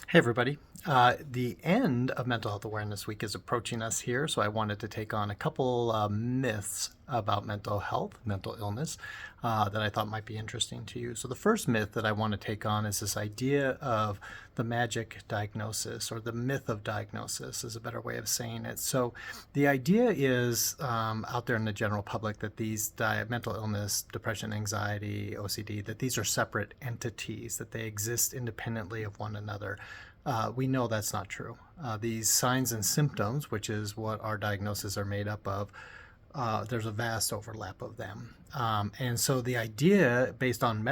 Hey, everybody. The end of Mental Health Awareness Week is approaching us here, so I wanted to take on a couple myths about mental health, mental illness, that I thought might be interesting to you. So, the first myth that I want to take on is this idea of the magic diagnosis, or the myth of diagnosis is a better way of saying it. So, the idea is out there in the general public that these mental illness, depression, anxiety, OCD, that these are separate entities, that they exist independently of one another. We know that's not true. These signs and symptoms, which is what our diagnoses are made up of, there's a vast overlap of them. And so the idea, based on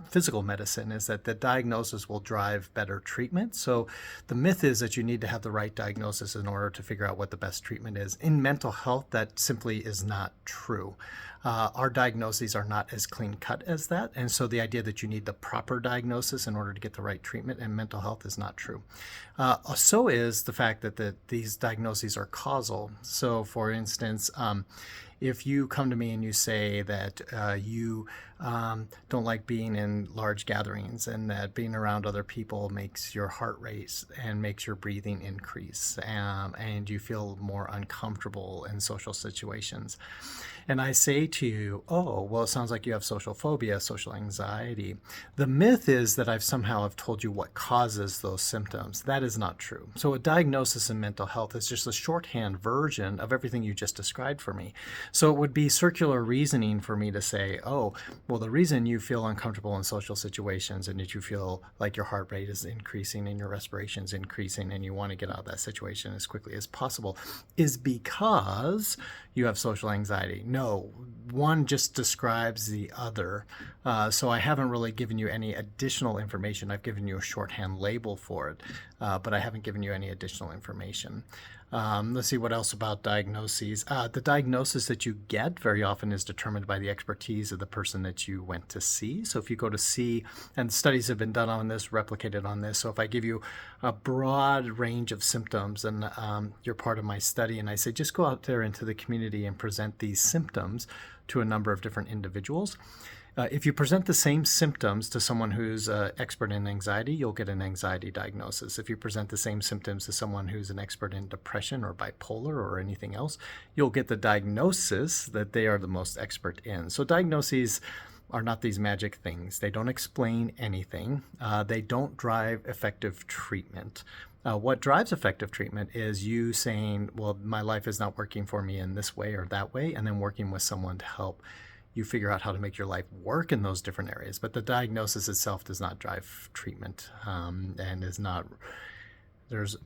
physical medicine, is that the diagnosis will drive better treatment. So the myth is that you need to have the right diagnosis in order to figure out what the best treatment is. In mental health, that simply is not true. Our diagnoses are not as clean cut as that. And so the idea that you need the proper diagnosis in order to get the right treatment in mental health is not true. So is the fact that these diagnoses are causal. So, for instance, if you come to me and you say that you don't like being in large gatherings, and that being around other people makes your heart race and makes your breathing increase, and you feel more uncomfortable in social situations, and I say to you, oh, well, it sounds like you have social phobia, social anxiety. The myth is that I've somehow have told you what causes those symptoms. That is not true. So a diagnosis in mental health is just a shorthand version of everything you just described for me. So it would be circular reasoning for me to say, oh, well, the reason you feel uncomfortable in social situations and that you feel like your heart rate is increasing and your respiration is increasing and you want to get out of that situation as quickly as possible is because you have social anxiety. No, one just describes the other. So I haven't really given you any additional information. I've given you a shorthand label for it, but I haven't given you any additional information. Let's see what else about diagnoses. The diagnosis that you get very often is determined by the expertise of the person that you went to see. So if you go to see, and studies have been done on this, replicated on this. So if I give you a broad range of symptoms and you're part of my study, and I say, just go out there into the community and present these symptoms to a number of different individuals. If you present the same symptoms to someone who's an expert in anxiety, you'll get an anxiety diagnosis. If you present the same symptoms to someone who's an expert in depression or bipolar or anything else, you'll get the diagnosis that they are the most expert in. So diagnoses are not these magic things. They don't explain anything. They don't drive effective treatment. What drives effective treatment is you saying, well, my life is not working for me in this way or that way, and then working with someone to help you figure out how to make your life work in those different areas. But the diagnosis itself does not drive treatment, and is not, there's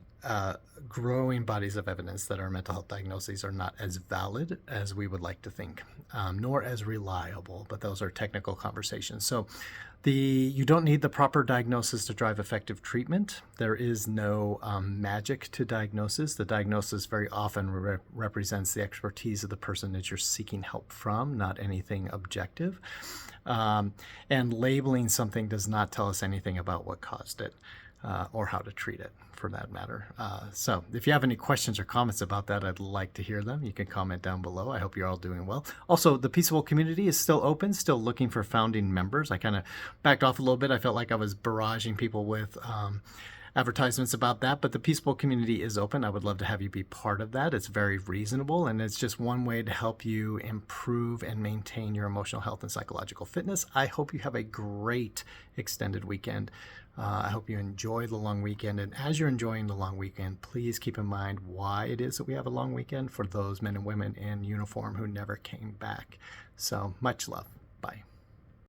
growing bodies of evidence that our mental health diagnoses are not as valid as we would like to think, nor as reliable, but those are technical conversations. So you don't need the proper diagnosis to drive effective treatment. There is no magic to diagnosis. The diagnosis very often represents the expertise of the person that you're seeking help from, not anything objective. And labeling something does not tell us anything about what caused it. Or how to treat it, for that matter. So if you have any questions or comments about that, I'd like to hear them. You can comment down below. I hope you're all doing well. Also, the Peaceable community is still open, still looking for founding members. I kind of backed off a little bit. I felt like I was barraging people with advertisements about that, but the Peaceable community is open. I would love to have you be part of that. It's very reasonable, and it's just one way to help you improve and maintain your emotional health and psychological fitness. I hope you have a great extended weekend. I hope you enjoy the long weekend, and as you're enjoying the long weekend, please keep in mind why it is that we have a long weekend for those men and women in uniform who never came back. So much love. Bye.